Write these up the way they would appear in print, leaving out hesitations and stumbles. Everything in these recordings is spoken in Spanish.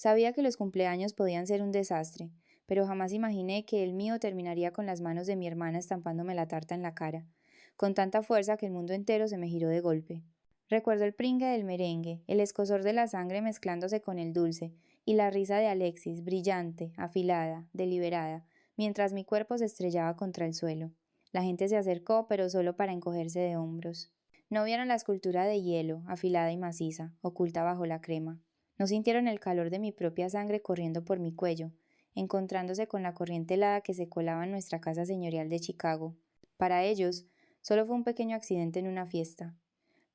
Sabía que los cumpleaños podían ser un desastre, pero jamás imaginé que el mío terminaría con las manos de mi hermana estampándome la tarta en la cara, con tanta fuerza que el mundo entero se me giró de golpe. Recuerdo el pringue del merengue, el escozor de la sangre mezclándose con el dulce, y la risa de Alexis, brillante, afilada, deliberada, mientras mi cuerpo se estrellaba contra el suelo. La gente se acercó, pero solo para encogerse de hombros. No vieron la escultura de hielo, afilada y maciza, oculta bajo la crema. No sintieron el calor de mi propia sangre corriendo por mi cuello, encontrándose con la corriente helada que se colaba en nuestra casa señorial de Chicago. Para ellos, solo fue un pequeño accidente en una fiesta.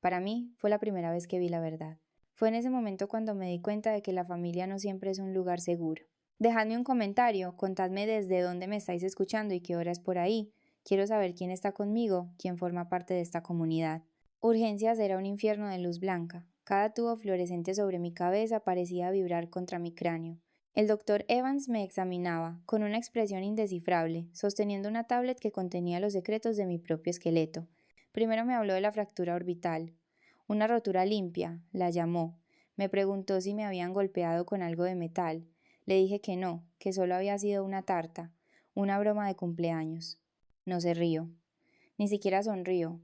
Para mí, fue la primera vez que vi la verdad. Fue en ese momento cuando me di cuenta de que la familia no siempre es un lugar seguro. Dejadme un comentario, contadme desde dónde me estáis escuchando y qué hora es por ahí. Quiero saber quién está conmigo, quién forma parte de esta comunidad. Urgencias era un infierno de luz blanca. Cada tubo fluorescente sobre mi cabeza parecía vibrar contra mi cráneo. El doctor Evans me examinaba, con una expresión indescifrable, sosteniendo una tablet que contenía los secretos de mi propio esqueleto. Primero me habló de la fractura orbital. Una rotura limpia, la llamó. Me preguntó si me habían golpeado con algo de metal. Le dije que no, que solo había sido una tarta, una broma de cumpleaños. No se rió. Ni siquiera sonrió.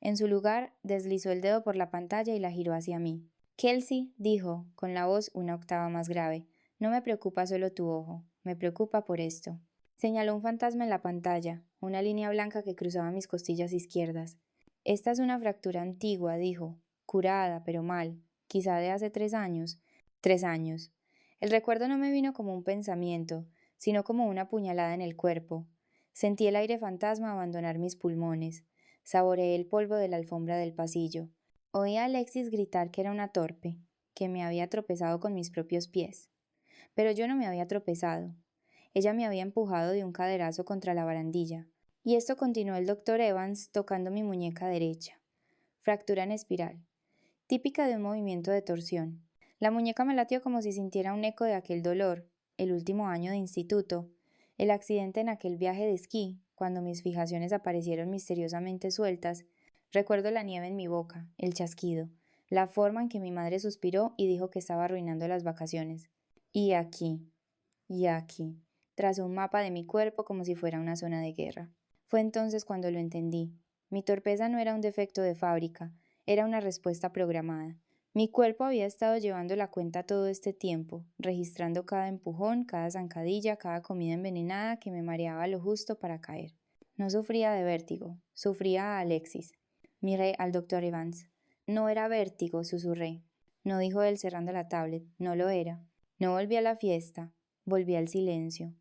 En su lugar, deslizó el dedo por la pantalla y la giró hacia mí. Kelsey, dijo, con la voz una octava más grave, no me preocupa solo tu ojo, me preocupa por esto. Señaló un fantasma en la pantalla, una línea blanca que cruzaba mis costillas izquierdas. Esta es una fractura antigua, dijo, curada, pero mal, quizá de hace 3 años. 3 años. El recuerdo no me vino como un pensamiento, sino como una puñalada en el cuerpo. Sentí el aire fantasma abandonar mis pulmones. Saboreé el polvo de la alfombra del pasillo. Oí a Alexis gritar que era una torpe, que me había tropezado con mis propios pies. Pero yo no me había tropezado. Ella me había empujado de un caderazo contra la barandilla. Y esto continuó el doctor Evans tocando mi muñeca derecha. Fractura en espiral. Típica de un movimiento de torsión. La muñeca me latió como si sintiera un eco de aquel dolor, el último año de instituto, el accidente en aquel viaje de esquí, cuando mis fijaciones aparecieron misteriosamente sueltas. Recuerdo la nieve en mi boca, el chasquido, la forma en que mi madre suspiró y dijo que estaba arruinando las vacaciones. Y aquí, y aquí, trazó un mapa de mi cuerpo como si fuera una zona de guerra. Fue entonces cuando lo entendí. Mi torpeza no era un defecto de fábrica, era una respuesta programada. Mi cuerpo había estado llevando la cuenta todo este tiempo, registrando cada empujón, cada zancadilla, cada comida envenenada que me mareaba lo justo para caer. No sufría de vértigo, sufría a Alexis. Miré al doctor Evans. No era vértigo, susurré. No, dijo él cerrando la tablet, no lo era. No volví a la fiesta, volví al silencio.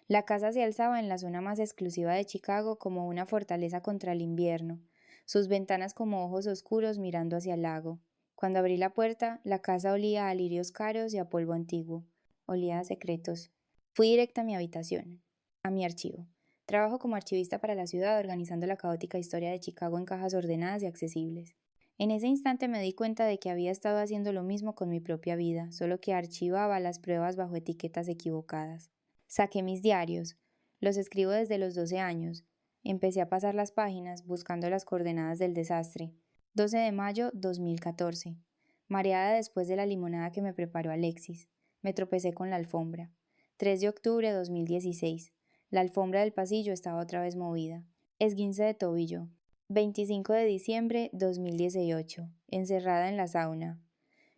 La casa se alzaba en la zona más exclusiva de Chicago como una fortaleza contra el invierno, sus ventanas como ojos oscuros mirando hacia el lago. Cuando abrí la puerta, la casa olía a lirios caros y a polvo antiguo. Olía a secretos. Fui directa a mi habitación, a mi archivo. Trabajo como archivista para la ciudad organizando la caótica historia de Chicago en cajas ordenadas y accesibles. En ese instante me di cuenta de que había estado haciendo lo mismo con mi propia vida, solo que archivaba las pruebas bajo etiquetas equivocadas. Saqué mis diarios, los escribo desde los 12 años. Empecé a pasar las páginas buscando las coordenadas del desastre. 12 de mayo 2014. Mareada después de la limonada que me preparó Alexis. Me tropecé con la alfombra. 3 de octubre 2016. La alfombra del pasillo estaba otra vez movida. Esguince de tobillo. 25 de diciembre 2018. Encerrada en la sauna.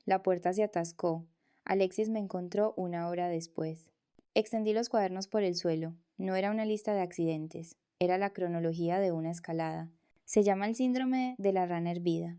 La puerta se atascó. Alexis me encontró una hora después. Extendí los cuadernos por el suelo. No era una lista de accidentes. Era la cronología de una escalada. Se llama el síndrome de la rana hervida.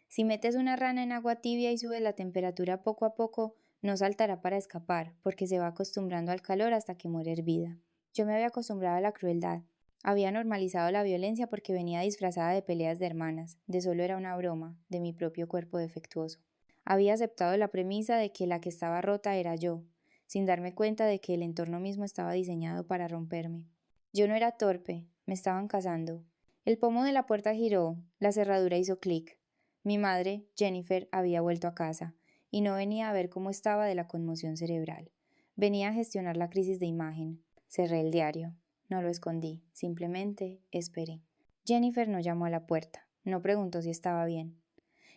Si metes una rana en agua tibia y subes la temperatura poco a poco, no saltará para escapar, porque se va acostumbrando al calor hasta que muere hervida. Yo me había acostumbrado a la crueldad. Había normalizado la violencia porque venía disfrazada de peleas de hermanas, de solo era una broma, de mi propio cuerpo defectuoso. Había aceptado la premisa de que la que estaba rota era yo, sin darme cuenta de que el entorno mismo estaba diseñado para romperme. Yo no era torpe, me estaban cazando. El pomo de la puerta giró, la cerradura hizo clic. Mi madre, Jennifer, había vuelto a casa, y no venía a ver cómo estaba de la conmoción cerebral. Venía a gestionar la crisis de imagen. Cerré el diario. No lo escondí, simplemente esperé. Jennifer no llamó a la puerta, no preguntó si estaba bien.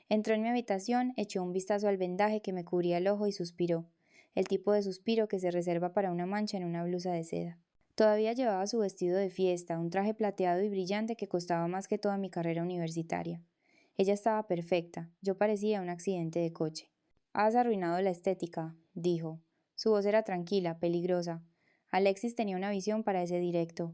Entró en mi habitación, echó un vistazo al vendaje que me cubría el ojo y suspiró. el tipo de suspiro que se reserva para una mancha en una blusa de seda. Todavía llevaba su vestido de fiesta, un traje plateado y brillante que costaba más que toda mi carrera universitaria. Ella estaba perfecta, yo parecía un accidente de coche. Has arruinado la estética, dijo. Su voz era tranquila, peligrosa. Alexis tenía una visión para ese directo.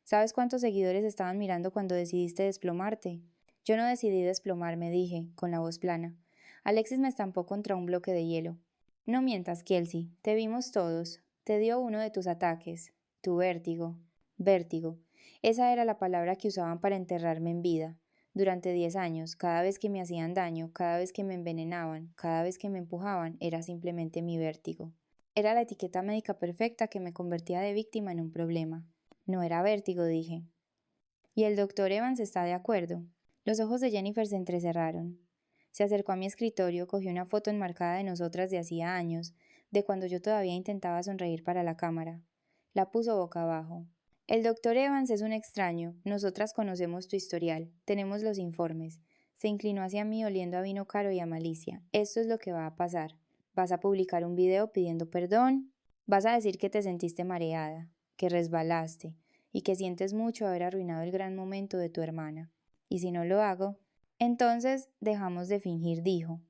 ¿Sabes cuántos seguidores estaban mirando cuando decidiste desplomarte? Yo no decidí desplomarme, dije, con la voz plana. Alexis me estampó contra un bloque de hielo. No mientas, Kelsey, te vimos todos. Te dio uno de tus ataques. Tu vértigo. Vértigo. Esa era la palabra que usaban para enterrarme en vida. Durante 10 años, cada vez que me hacían daño, cada vez que me envenenaban, cada vez que me empujaban, era simplemente mi vértigo. Era la etiqueta médica perfecta que me convertía de víctima en un problema. No era vértigo, dije. ¿Y el doctor Evans está de acuerdo? Los ojos de Jennifer se entrecerraron. Se acercó a mi escritorio, cogió una foto enmarcada de nosotras de hacía años, de cuando yo todavía intentaba sonreír para la cámara. La puso boca abajo. El doctor Evans es un extraño. Nosotras conocemos tu historial. Tenemos los informes. Se inclinó hacia mí oliendo a vino caro y a malicia. Esto es lo que va a pasar. Vas a publicar un video pidiendo perdón. Vas a decir que te sentiste mareada, que resbalaste y que sientes mucho haber arruinado el gran momento de tu hermana. Y si no lo hago, entonces dejamos de fingir, dijo.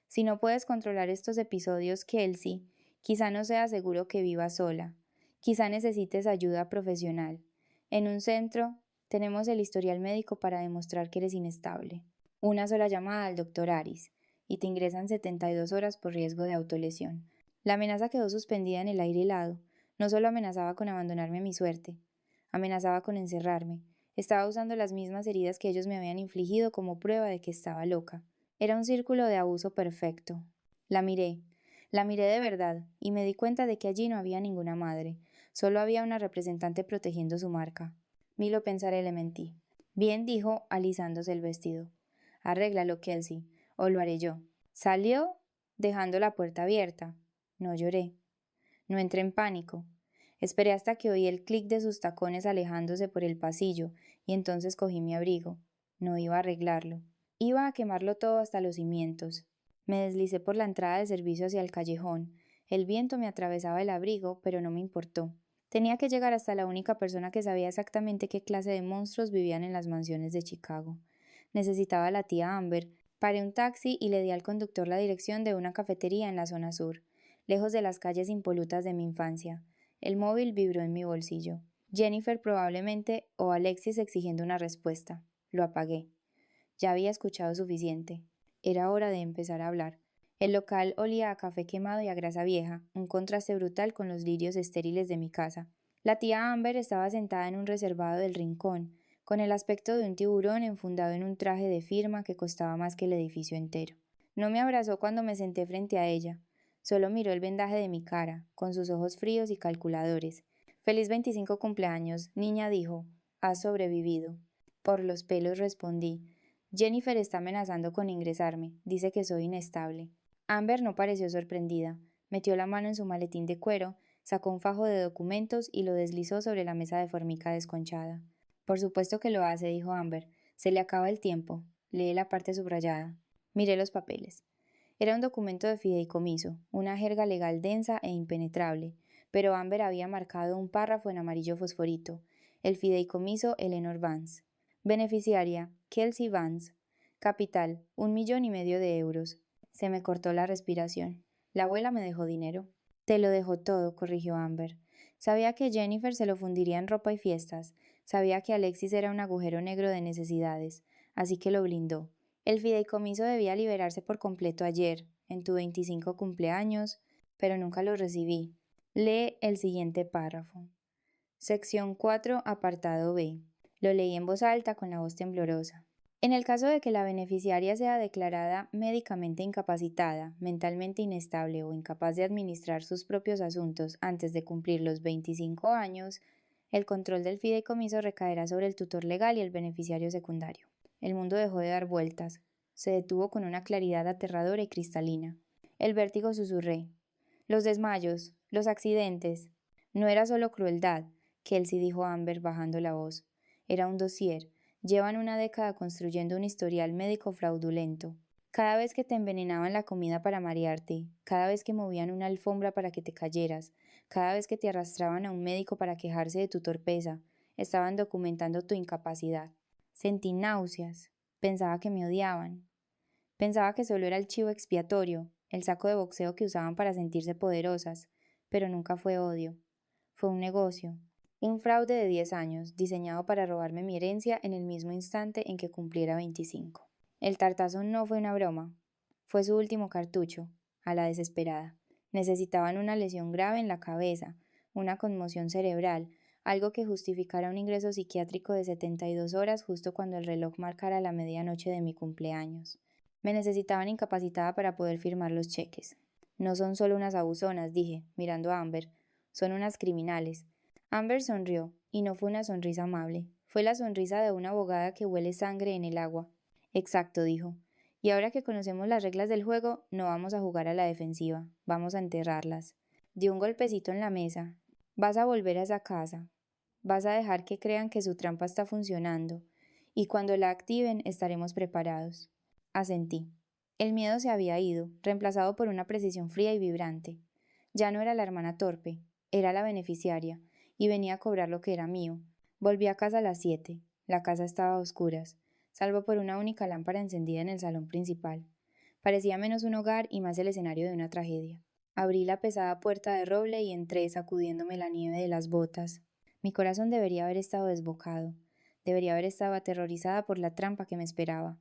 Si no puedes controlar estos episodios, Kelsey, quizá no sea seguro que vivas sola. Quizá necesites ayuda profesional. En un centro tenemos el historial médico para demostrar que eres inestable. Una sola llamada al doctor Aris y te ingresan 72 horas por riesgo de autolesión. La amenaza quedó suspendida en el aire helado. No solo amenazaba con abandonarme a mi suerte, amenazaba con encerrarme. Estaba usando las mismas heridas que ellos me habían infligido como prueba de que estaba loca. Era un círculo de abuso perfecto. La miré de verdad, y me di cuenta de que allí no había ninguna madre, solo había una representante protegiendo su marca. Ni lo pensaré, le mentí. Bien, dijo, alisándose el vestido. Arréglalo, Kelsey, o lo haré yo. Salió, dejando la puerta abierta. No lloré. No entré en pánico. Esperé hasta que oí el clic de sus tacones alejándose por el pasillo, y entonces cogí mi abrigo. No iba a arreglarlo. Iba a quemarlo todo hasta los cimientos. Me deslicé por la entrada de servicio hacia el callejón. El viento me atravesaba el abrigo, pero no me importó. Tenía que llegar hasta la única persona que sabía exactamente qué clase de monstruos vivían en las mansiones de Chicago. Necesitaba a la tía Amber. Paré un taxi y le di al conductor la dirección de una cafetería en la zona sur, lejos de las calles impolutas de mi infancia. El móvil vibró en mi bolsillo. Jennifer probablemente o Alexis exigiendo una respuesta. Lo apagué. Ya había escuchado suficiente. Era hora de empezar a hablar. El local olía a café quemado y a grasa vieja, un contraste brutal con los lirios estériles de mi casa. La tía Amber estaba sentada en un reservado del rincón, con el aspecto de un tiburón enfundado en un traje de firma que costaba más que el edificio entero. No me abrazó cuando me senté frente a ella. Solo miró el vendaje de mi cara, con sus ojos fríos y calculadores. Feliz 25 cumpleaños, niña, dijo. Has sobrevivido. Por los pelos respondí. Jennifer está amenazando con ingresarme. Dice que soy inestable. Amber no pareció sorprendida. Metió la mano en su maletín de cuero, sacó un fajo de documentos y lo deslizó sobre la mesa de formica desconchada. Por supuesto que lo hace, dijo Amber. Se le acaba el tiempo. Lee la parte subrayada. Miré los papeles. Era un documento de fideicomiso, una jerga legal densa e impenetrable, pero Amber había marcado un párrafo en amarillo fosforito. El fideicomiso Eleanor Vance. Beneficiaria, Kelsey Vance. Capital, 1,5 millones de euros. Se me cortó la respiración. La abuela me dejó dinero. Te lo dejó todo, corrigió Amber. Sabía que Jennifer se lo fundiría en ropa y fiestas. Sabía que Alexis era un agujero negro de necesidades, así que lo blindó. El fideicomiso debía liberarse por completo ayer, en tu 25 cumpleaños, pero nunca lo recibí. Lee el siguiente párrafo. Sección 4, apartado B. Lo leí en voz alta con la voz temblorosa. En el caso de que la beneficiaria sea declarada médicamente incapacitada, mentalmente inestable o incapaz de administrar sus propios asuntos antes de cumplir los 25 años, el control del fideicomiso recaerá sobre el tutor legal y el beneficiario secundario. El mundo dejó de dar vueltas. Se detuvo con una claridad aterradora y cristalina. El vértigo susurré. Los desmayos, los accidentes. No era solo crueldad, Kelsey, dijo Amber bajando la voz. Era un dossier. Llevan una década construyendo un historial médico fraudulento. Cada vez que te envenenaban la comida para marearte, cada vez que movían una alfombra para que te cayeras, cada vez que te arrastraban a un médico para quejarse de tu torpeza, estaban documentando tu incapacidad. Sentí náuseas. Pensaba que me odiaban. Pensaba que solo era el chivo expiatorio, el saco de boxeo que usaban para sentirse poderosas, pero nunca fue odio. Fue un negocio, un fraude de 10 años, diseñado para robarme mi herencia en el mismo instante en que cumpliera 25. El tartazo no fue una broma, fue su último cartucho, a la desesperada. Necesitaban una lesión grave en la cabeza, una conmoción cerebral, algo que justificara un ingreso psiquiátrico de 72 horas justo cuando el reloj marcara la medianoche de mi cumpleaños. Me necesitaban incapacitada para poder firmar los cheques. No son solo unas abusonas, dije, mirando a Amber, son unas criminales. Amber sonrió, y no fue una sonrisa amable, fue la sonrisa de una abogada que huele sangre en el agua. Exacto, dijo. Y ahora que conocemos las reglas del juego, no vamos a jugar a la defensiva, vamos a enterrarlas. Dio un golpecito en la mesa. Vas a volver a esa casa. Vas a dejar que crean que su trampa está funcionando, y cuando la activen estaremos preparados. Asentí. El miedo se había ido, reemplazado por una precisión fría y vibrante. Ya no era la hermana torpe, era la beneficiaria, y venía a cobrar lo que era mío. Volví a casa a las 7. La casa estaba a oscuras, salvo por una única lámpara encendida en el salón principal. Parecía menos un hogar y más el escenario de una tragedia. Abrí la pesada puerta de roble y entré sacudiéndome la nieve de las botas. Mi corazón debería haber estado desbocado, debería haber estado aterrorizada por la trampa que me esperaba,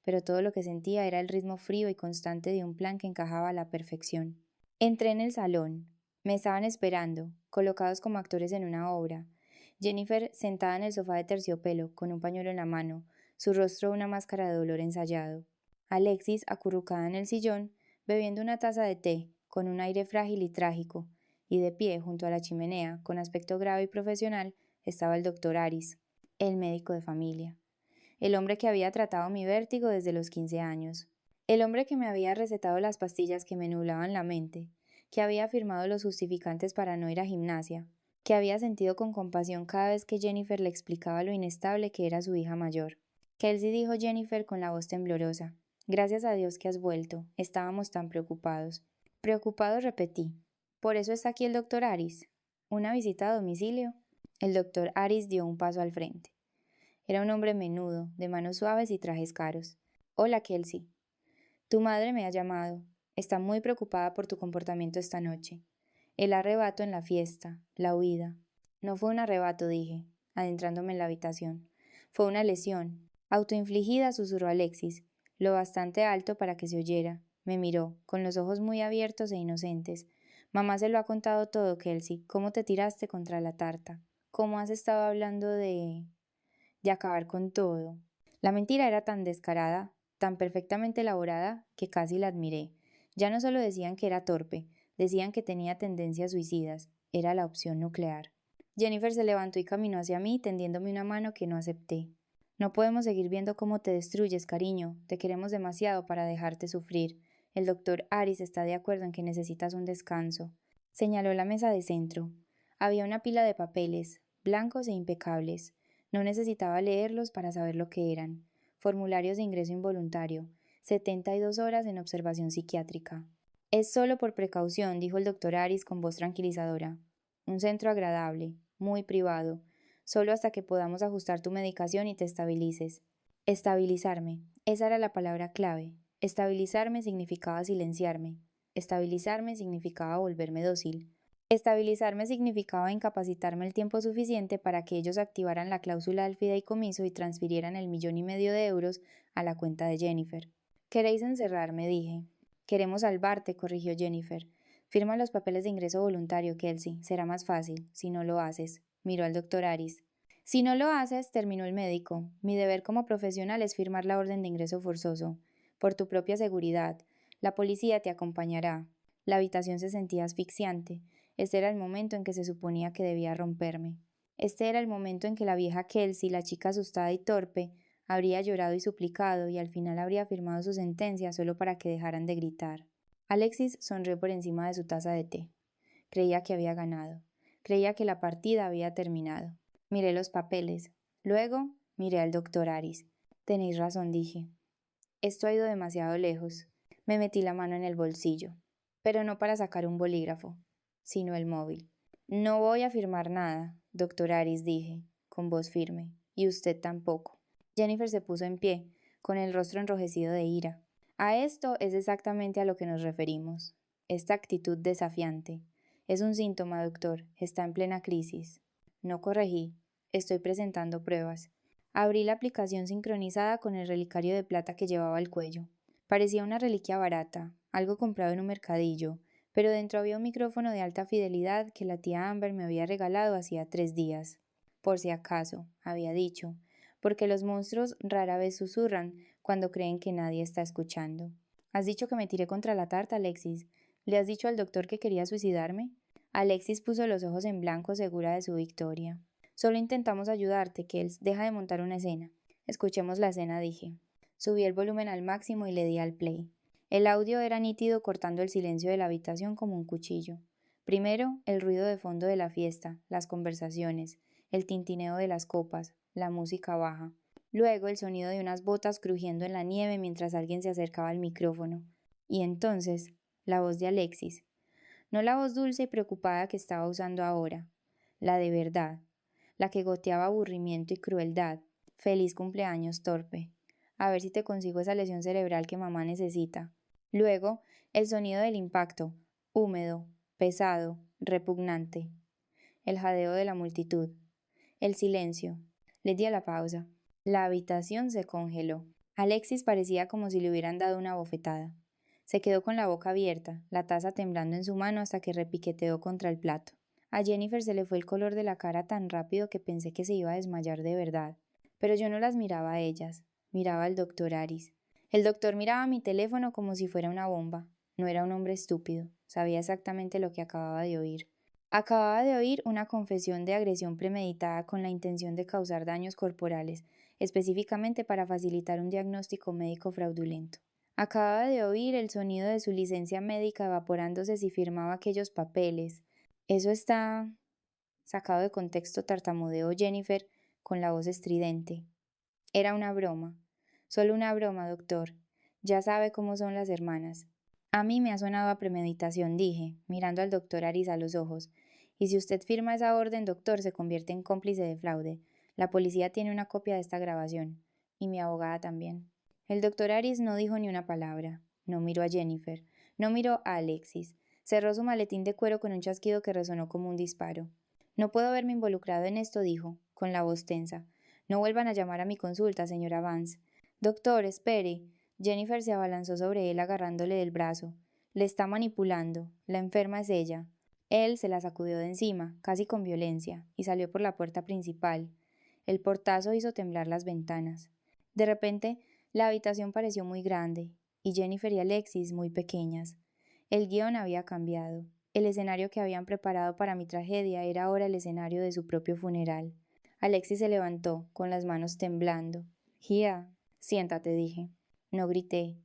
pero todo lo que sentía era el ritmo frío y constante de un plan que encajaba a la perfección. Entré en el salón. Me estaban esperando, colocados como actores en una obra. Jennifer sentada en el sofá de terciopelo, con un pañuelo en la mano, su rostro una máscara de dolor ensayado. Alexis, acurrucada en el sillón, bebiendo una taza de té, con un aire frágil y trágico, y de pie junto a la chimenea, con aspecto grave y profesional, estaba el doctor Aris, el médico de familia, el hombre que había tratado mi vértigo desde los 15 años, el hombre que me había recetado las pastillas que me nublaban la mente, que había firmado los justificantes para no ir a gimnasia, que había sentido con compasión cada vez que Jennifer le explicaba lo inestable que era su hija mayor. Kelsey, dijo Jennifer con la voz temblorosa. Gracias a Dios que has vuelto. Estábamos tan preocupados. Preocupados, repetí. ¿Por eso está aquí el doctor Aris? ¿Una visita a domicilio? El doctor Aris dio un paso al frente. Era un hombre menudo, de manos suaves y trajes caros. Hola, Kelsey. Tu madre me ha llamado. Está muy preocupada por tu comportamiento esta noche. El arrebato en la fiesta, la huida. No fue un arrebato, dije, adentrándome en la habitación. Fue una lesión. Autoinfligida, susurró Alexis, lo bastante alto para que se oyera. Me miró, con los ojos muy abiertos e inocentes. Mamá se lo ha contado todo, Kelsey. ¿Cómo te tiraste contra la tarta? ¿Cómo has estado hablando de acabar con todo? La mentira era tan descarada, tan perfectamente elaborada, que casi la admiré. Ya no solo decían que era torpe, decían que tenía tendencias suicidas. Era la opción nuclear. Jennifer se levantó y caminó hacia mí, tendiéndome una mano que no acepté. No podemos seguir viendo cómo te destruyes, cariño. Te queremos demasiado para dejarte sufrir. El doctor Aris está de acuerdo en que necesitas un descanso. Señaló la mesa de centro. Había una pila de papeles, blancos e impecables. No necesitaba leerlos para saber lo que eran. Formularios de ingreso involuntario. 72 horas en observación psiquiátrica. Es solo por precaución, dijo el doctor Aris con voz tranquilizadora. Un centro agradable, muy privado, solo hasta que podamos ajustar tu medicación y te estabilices. Estabilizarme, esa era la palabra clave. Estabilizarme significaba silenciarme. Estabilizarme significaba volverme dócil. Estabilizarme significaba incapacitarme el tiempo suficiente para que ellos activaran la cláusula del fideicomiso y transfirieran el 1,5 millones de euros a la cuenta de Jennifer. ¿Queréis encerrarme?, dije. Queremos salvarte, corrigió Jennifer. Firma los papeles de ingreso voluntario, Kelsey. Será más fácil, si no lo haces. Miró al doctor Aris. Si no lo haces, terminó el médico. Mi deber como profesional es firmar la orden de ingreso forzoso. Por tu propia seguridad. La policía te acompañará. La habitación se sentía asfixiante. Este era el momento en que se suponía que debía romperme. Este era el momento en que la vieja Kelsey, la chica asustada y torpe, habría llorado y suplicado y al final habría firmado su sentencia solo para que dejaran de gritar. Alexis sonrió por encima de su taza de té. Creía que había ganado. Creía que la partida había terminado. Miré los papeles. Luego miré al doctor Aris. Tenéis razón, dije. Esto ha ido demasiado lejos. Me metí la mano en el bolsillo, pero no para sacar un bolígrafo, sino el móvil. No voy a firmar nada, doctor Aris, dije, con voz firme, y usted tampoco. Jennifer se puso en pie, con el rostro enrojecido de ira. A esto es exactamente a lo que nos referimos. Esta actitud desafiante. Es un síntoma, doctor. Está en plena crisis. No corregí. Estoy presentando pruebas. Abrí la aplicación sincronizada con el relicario de plata que llevaba al cuello. Parecía una reliquia barata, algo comprado en un mercadillo, pero dentro había un micrófono de alta fidelidad que la tía Amber me había regalado hacía 3 días. Por si acaso, había dicho, porque los monstruos rara vez susurran cuando creen que nadie está escuchando. ¿Has dicho que me tiré contra la tarta, Alexis? ¿Le has dicho al doctor que quería suicidarme? Alexis puso los ojos en blanco segura de su victoria. Solo intentamos ayudarte, Kels. Deja de montar una escena. Escuchemos la escena, dije. Subí el volumen al máximo y le di al play. El audio era nítido cortando el silencio de la habitación como un cuchillo. Primero, el ruido de fondo de la fiesta, las conversaciones, el tintineo de las copas, la música baja. Luego el sonido de unas botas crujiendo en la nieve mientras alguien se acercaba al micrófono. Y entonces, la voz de Alexis. No la voz dulce y preocupada que estaba usando ahora, la de verdad, la que goteaba aburrimiento y crueldad. Feliz cumpleaños, torpe. A ver si te consigo esa lesión cerebral que mamá necesita. Luego, el sonido del impacto, húmedo, pesado, repugnante. El jadeo de la multitud. El silencio. Le di a la pausa. La habitación se congeló. Alexis parecía como si le hubieran dado una bofetada. Se quedó con la boca abierta, la taza temblando en su mano hasta que repiqueteó contra el plato. A Jennifer se le fue el color de la cara tan rápido que pensé que se iba a desmayar de verdad. Pero yo no las miraba a ellas, miraba al doctor Aris. El doctor miraba mi teléfono como si fuera una bomba. No era un hombre estúpido, sabía exactamente lo que acababa de oír. Acababa de oír una confesión de agresión premeditada con la intención de causar daños corporales, específicamente para facilitar un diagnóstico médico fraudulento. Acababa de oír el sonido de su licencia médica evaporándose si firmaba aquellos papeles. Eso está sacado de contexto, tartamudeó Jennifer con la voz estridente. Era una broma. Solo una broma, doctor. Ya sabe cómo son las hermanas. A mí me ha sonado a premeditación, dije, mirando al doctor Aris a los ojos. Y si usted firma esa orden, doctor, se convierte en cómplice de fraude. La policía tiene una copia de esta grabación. Y mi abogada también. El doctor Aris no dijo ni una palabra. No miró a Jennifer. No miró a Alexis. Cerró su maletín de cuero con un chasquido que resonó como un disparo. No puedo verme involucrado en esto, dijo, con la voz tensa. No vuelvan a llamar a mi consulta, señora Vance. Doctor, espere. Jennifer se abalanzó sobre él agarrándole del brazo. Le está manipulando. La enferma es ella. Él se la sacudió de encima, casi con violencia, y salió por la puerta principal. El portazo hizo temblar las ventanas. De repente, la habitación pareció muy grande, y Jennifer y Alexis muy pequeñas. El guión había cambiado. El escenario que habían preparado para mi tragedia era ahora el escenario de su propio funeral. Alexis se levantó, con las manos temblando. Gia, siéntate, dije. No grité.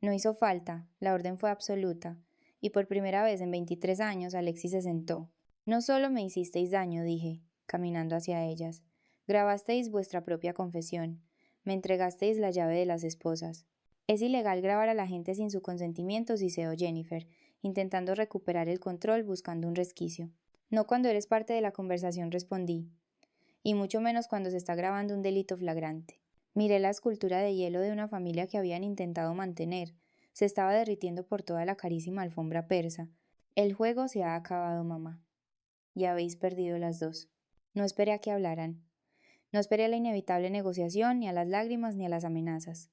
No hizo falta, la orden fue absoluta, y por primera vez en 23 años Alexis se sentó. No solo me hicisteis daño, dije, caminando hacia ellas. Grabasteis vuestra propia confesión. Me entregasteis la llave de las esposas. Es ilegal grabar a la gente sin su consentimiento, siseó Jennifer, intentando recuperar el control buscando un resquicio. No cuando eres parte de la conversación, respondí, y mucho menos cuando se está grabando un delito flagrante. Miré la escultura de hielo de una familia que habían intentado mantener. Se estaba derritiendo por toda la carísima alfombra persa. El juego se ha acabado, mamá. Y habéis perdido las dos. No esperé a que hablaran. No esperé a la inevitable negociación, ni a las lágrimas, ni a las amenazas.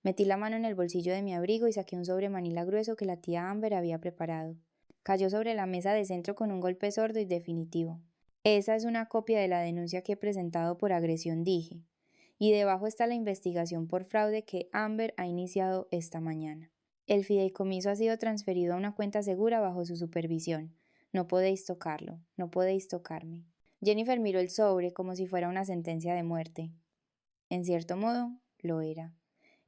Metí la mano en el bolsillo de mi abrigo y saqué un sobre manila grueso que la tía Amber había preparado. Cayó sobre la mesa de centro con un golpe sordo y definitivo. Esa es una copia de la denuncia que he presentado por agresión, dije. Y debajo está la investigación por fraude que Amber ha iniciado esta mañana. El fideicomiso ha sido transferido a una cuenta segura bajo su supervisión. No podéis tocarlo, no podéis tocarme. Jennifer miró el sobre como si fuera una sentencia de muerte. En cierto modo, lo era.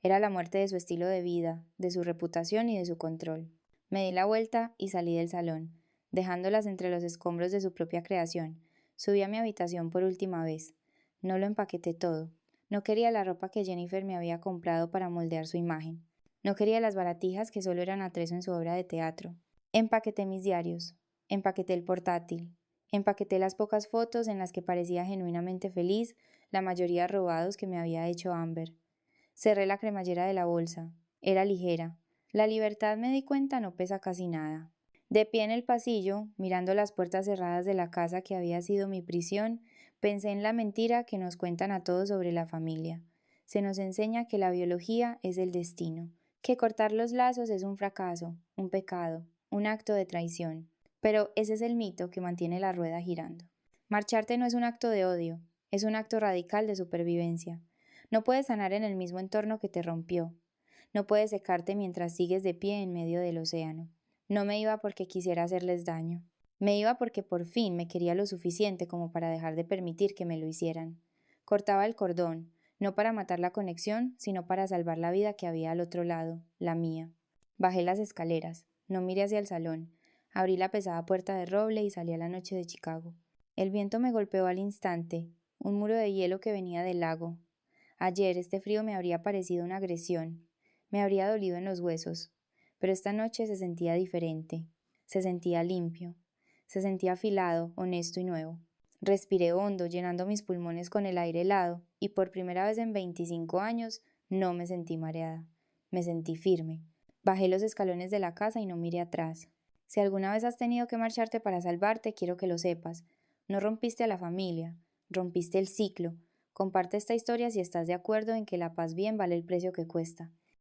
Era la muerte de su estilo de vida, de su reputación y de su control. Me di la vuelta y salí del salón, dejándolas entre los escombros de su propia creación. Subí a mi habitación por última vez. No lo empaqueté todo. No quería la ropa que Jennifer me había comprado para moldear su imagen. No quería las baratijas que solo eran atrezo en su obra de teatro. Empaqueté mis diarios. Empaqueté el portátil. Empaqueté las pocas fotos en las que parecía genuinamente feliz, la mayoría robados que me había hecho Amber. Cerré la cremallera de la bolsa. Era ligera. La libertad, me di cuenta, no pesa casi nada. De pie en el pasillo, mirando las puertas cerradas de la casa que había sido mi prisión, pensé en la mentira que nos cuentan a todos sobre la familia. Se nos enseña que la biología es el destino, que cortar los lazos es un fracaso, un pecado, un acto de traición. Pero ese es el mito que mantiene la rueda girando. Marcharte no es un acto de odio, es un acto radical de supervivencia. No puedes sanar en el mismo entorno que te rompió. No puedes secarte mientras sigues de pie en medio del océano. No me iba porque quisiera hacerles daño. Me iba porque por fin me quería lo suficiente como para dejar de permitir que me lo hicieran. Cortaba el cordón, no para matar la conexión, sino para salvar la vida que había al otro lado, la mía. Bajé las escaleras, no miré hacia el salón, abrí la pesada puerta de roble y salí a la noche de Chicago. El viento me golpeó al instante, un muro de hielo que venía del lago. Ayer este frío me habría parecido una agresión, me habría dolido en los huesos, pero esta noche se sentía diferente, se sentía limpio, se sentía afilado, honesto y nuevo. Respiré hondo, llenando mis pulmones con el aire helado, y por primera vez en 25 años no me sentí mareada, me sentí firme. Bajé los escalones de la casa y no miré atrás. Si alguna vez has tenido que marcharte para salvarte, quiero que lo sepas. No rompiste a la familia, rompiste el ciclo. Comparte esta historia si estás de acuerdo en que la paz bien vale el precio que cuesta.